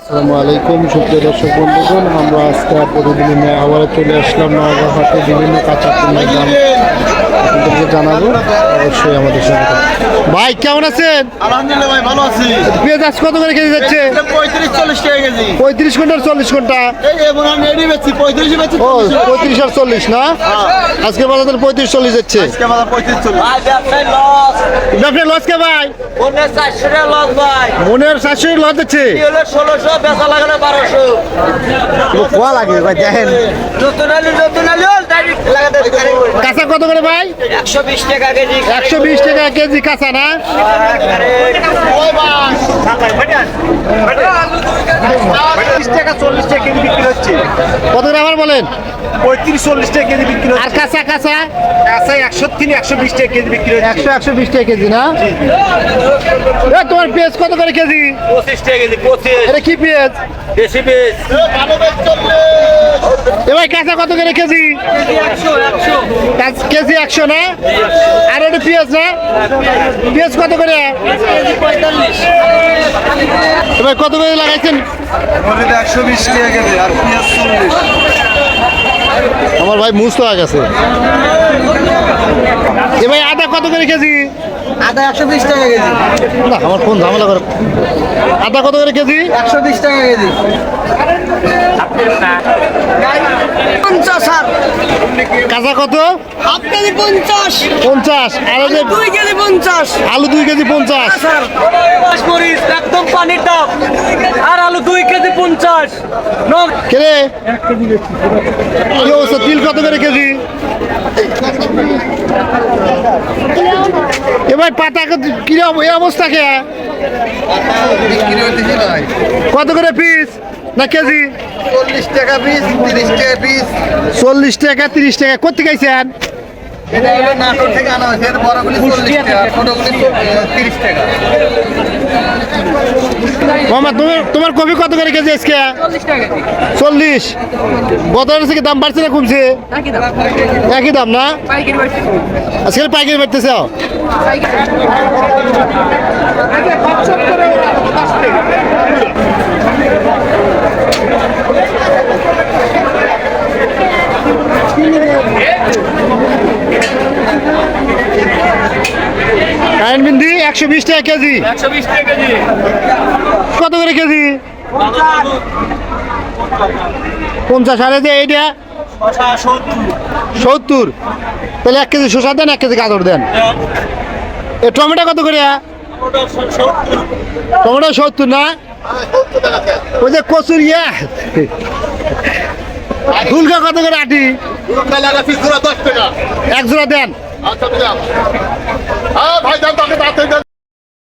আসসালামু আলাইকুম সুপ্রিয় দর্শক বন্ধুগণ, আমরা আজকে প্রতিদিনে আবারও চলে আসলাম নওগাঁ হাটে বিভিন্ন কাঁচা পণ্যের দাম আপনাদেরকে জানাবো। অবশ্যই আমাদের সঙ্গে থাকুন। ভাই কেমন আছেন? আলহামদুলিল্লাহ ভাই, ভালো আছি। পেঁয়াজ আজ কত করে কেজি যাচ্ছে? 35-40 টাকা কেজি। 35 ঘন্টার 40 ঘন্টা। এই এবং আমি এডি বেচছি 35 বেচছি। ও 35 আর 40 না? আজকে বাজার 35-40 যাচ্ছে। আজকে বাজার 35-40। ভাই ব্যবসায় লস। ব্যবসায় লস কে ভাই? মনের 400 টাকা লস ভাই। মনের 400 লস যাচ্ছে। কি হলো 1600, বেচা লাগালে 1200। কোয়া লাগে ভাই, দেখেন নতুন আলু ডাইরেক্ট লাগাতে বিক্রি করি। কাঁচা কত করে ভাই? 120 টাকা কেজি। 120 টাকা কেজি কাঁচা না? ওই ভাই 30 টাকা 40 টাকা কেজি বিক্রি হচ্ছে। কত করে আবার বলেন? 35-40 টাকা কেজি বিক্রি আর হচ্ছে। কাঁচা কাঁচা কাঁচা 100-120 টাকা কেজি বিক্রি হচ্ছে। 100-120 টাকা কেজি না? এ তোমার পেঁয়াজ কত করে কেজি? 25 টাকা কেজি। 25 এটা কি পেঁয়াজ? বেশি বেশ। ভালো বেচ চলবে। এ ভাই কাঁচা কত করে কেজি? কেজি 100 না? আর এটা পেঁয়াজ না? পেঁয়াজ কত করে? এ ভাই কত করে লাগাইছেন? 120 টাকা কেজি আর পেঁয়াজ 40। আমার ভাই মুস্ত হয়ে গেছে। এ ভাই আদা কত করে কেজি? আদা 120 টাকা কেজি। না আমার ফোন ঝামেলা করে। আদা কত করে কেজি? 120 টাকা কেজি। 50 আর কাঁচা কত? Half KG 50। 50। আর ওই যে 2 কেজি 50। আলু 2 কেজি 50। মরিচ একদম পানির দাম। আর আলু 2 কেজি 50। কেরে কি অবস্থা? তিল কত করে কেজি? এবার পাতা কিরকম এই অবস্থা কে? বিক্রি হতেছে ভাই কত করে পিস না কেজি? 40 টাকা পিস, 30 টাকা পিস। 40 টাকা 30 টাকা। কোথা থেকে আইছেন? এটা হলো নাটোর থেকে আনা হয়েছে। এর বড়গুলি 40 টাকা, ছোটগুলি 30 টাকা। মামা তোমার কপি কত করে কেজি আজকে? 40। গতবার থেকে দাম বাড়ছে না কমছে? একই দাম না? আজকে পাইকারি বাড়তেছে। কারেন্ট বিন্দি 120 টাকা কেজি। 120 টাকা কেজি। কত করে কেজি? 50। আর এই যে এইটা 70। তাহলে 1 কেজি শসা দেন, 1 কেজি গাজর দেন। এ টমেটো কত করে? টমেটো 70 না? ওই যে কচুর ফুলকা কত করে আটি? 1 জোড়া দেন। আচ্ছা ভাই দাম তাকে